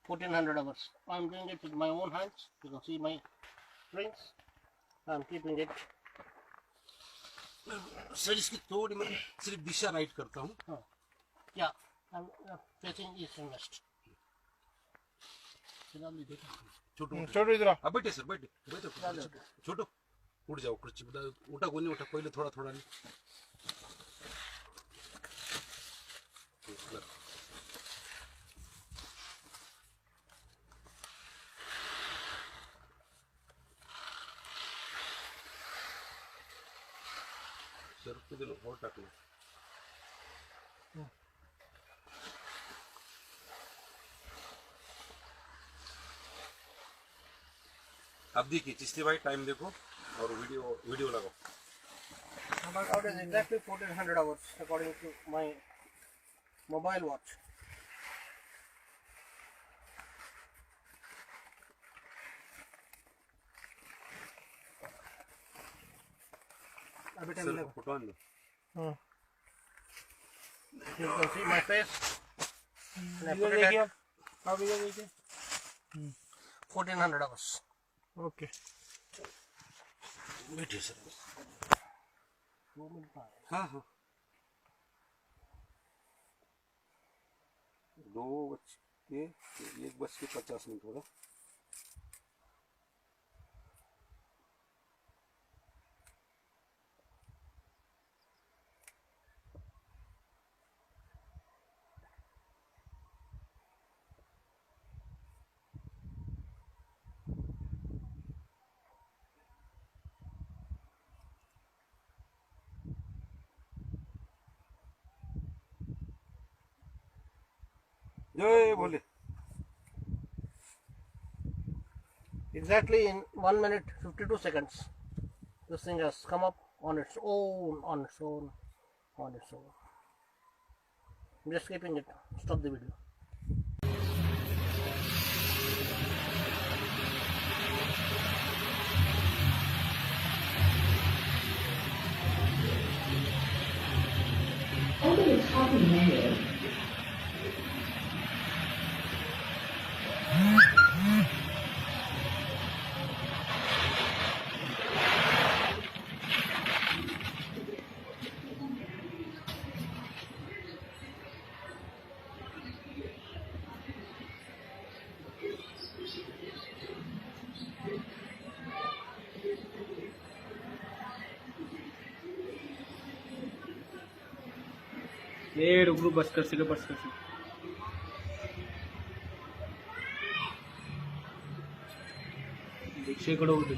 1400 hours. I'm doing it with my own hands. You can see my rings. I'm keeping it. Sir इसकी थोड़ी मैं सिर्फ दिशा right करता हूँ. Yeah, I'm facing east and west. छोटो इधर आ. बैठे सर बैठे छोटो उठ जाओ खुर्ची उठा कोई नहीं उठा पहले थोड़ा थोड़ा नहीं. सर पे दिलो और टाकलो. अब देखिए चिश्ती भाई टाइम देखो और वीडियो लगाओ. My workout is exactly 1400 hours according to my mobile watch. Sir photo on दो. You can see my face. देखिए आप इधर देखिए. 1400 hours. ओके बैठिए सर. 2 minutes. हाँ हाँ 1:50 होगा. जय बोले. Exactly in 1 minute 52 seconds. This thing has come up on its own, on its own, on its own. I'm just keeping it. Stop the video. Open the topping menu. ये रुक बस कर सके दीक्षे कडे होते.